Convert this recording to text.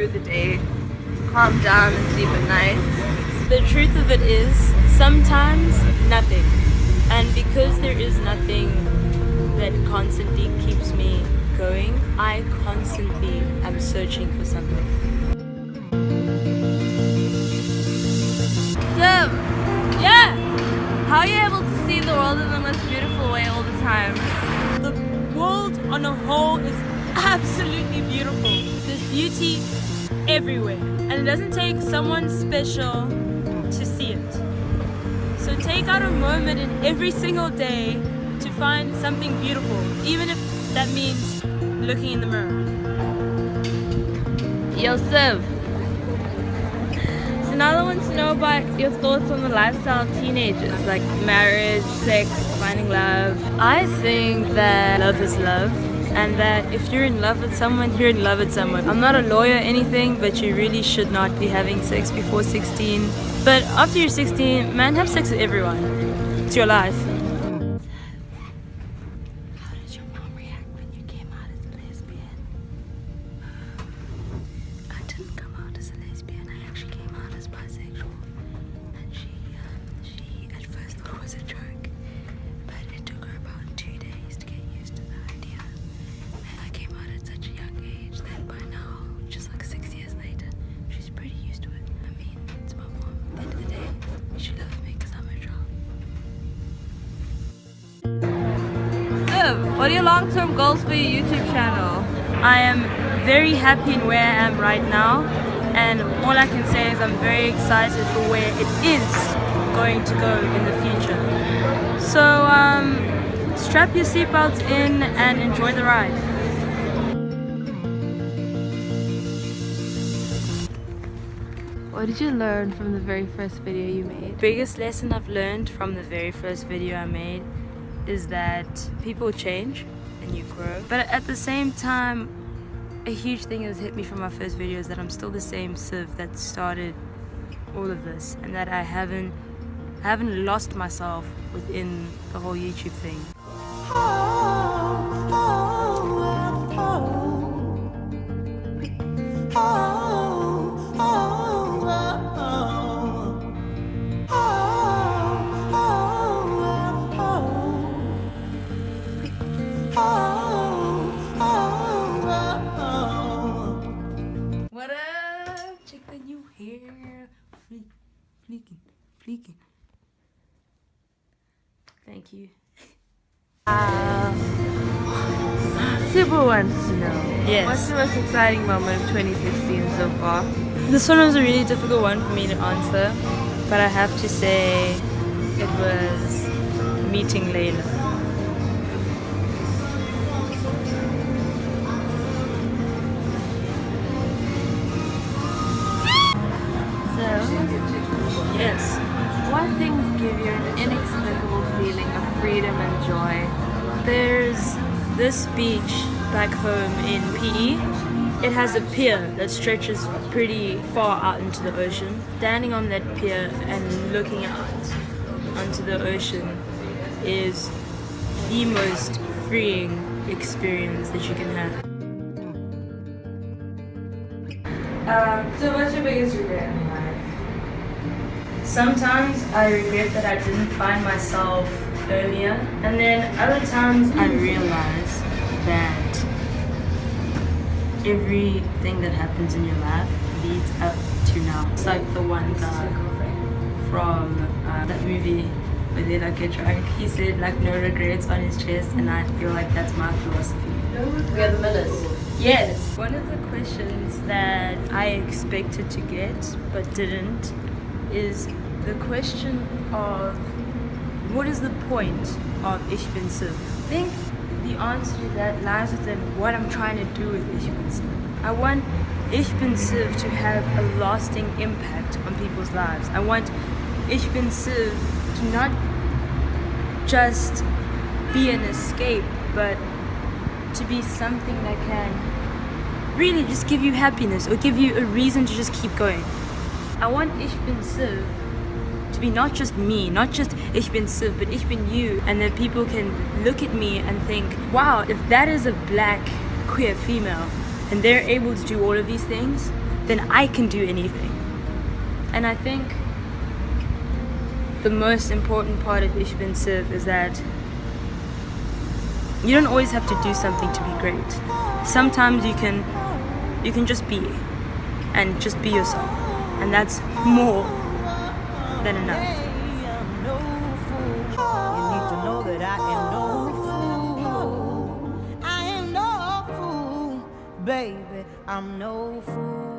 through the day, calm down and sleep at night. The truth of it is, sometimes nothing. And because there is nothing that constantly keeps me going, I constantly am searching for something. So, Yeah! how are you able to see the world in the most beautiful way all the time? The world on a whole is absolutely beautiful. There's beauty everywhere. And it doesn't take someone special to see it. So take out a moment in every single day to find something beautiful, even if that means looking in the mirror. Yo, Siv. So now I want to know about your thoughts on the lifestyle of teenagers, like marriage, sex, finding love. I think that love is love, and that if you're in love with someone, you're in love with someone. I'm not a lawyer or anything, but you really should not be having sex before 16. But after you're 16, man, have sex with everyone. It's your life. How did your mom react when you came out as a lesbian? I didn't come out as a lesbian. I actually came out as bisexual. And she at first thought it was a joke. But it took her about 2 days to get used to the idea. And I came out at such a young age that by now, just like 6 years later, she's pretty used to it. I mean, it's my mom. At the end of the day, she loves me because I'm her child. So, what are your long-term goals for your YouTube channel? I am very happy in where I am right now, and all I can say is I'm very excited for where it is going to go in the future. So strap your seatbelts in and enjoy the ride. What did you learn from the very first video you made? Biggest lesson I've learned from the very first video I made is that people change and you grow. But at the same time, a huge thing that's hit me from my first video is that I'm still the same Siv that started all of this, and that I haven't lost myself within the whole YouTube thing. What up? Check the new hair. Fleeking. Thank you. Super wants to know. Yes. What's the most exciting moment of 2016 so far? This one was a really difficult one for me to answer, but I have to say it was meeting Layla. Yes. What things give you an inexplicable feeling of freedom and joy? There's this beach back home in PE. It has a pier that stretches pretty far out into the ocean. Standing on that pier and looking out onto the ocean is the most freeing experience that you can have. So what's your biggest regret in life? Sometimes I regret that I didn't find myself earlier, and then other times I realize that everything that happens in your life leads up to now. It's like the one guy from that movie where they like get drunk. He said like no regrets on his chest, and I feel like that's my philosophy. We are the Millers. Yes. One of the questions that I expected to get but didn't is the question of what is the point of Ich Bin Siv? I think the answer to that lies within what I'm trying to do with Ich Bin Siv. I want Ich Bin Siv to have a lasting impact on people's lives. I want Ich Bin Siv to not just be an escape, but to be something that can really just give you happiness or give you a reason to just keep going. I want Ich Bin Siv to be not just me, not just Ich Bin Siv, but Ich Bin you, and that people can look at me and think, wow, if that is a black queer female and they're able to do all of these things, then I can do anything. And I think the most important part of Ich Bin Siv is that you don't always have to do something to be great. Sometimes you can just be, and just be yourself, and that's more than enough. You need to know that I am no fool. I am no fool, baby. I'm no fool.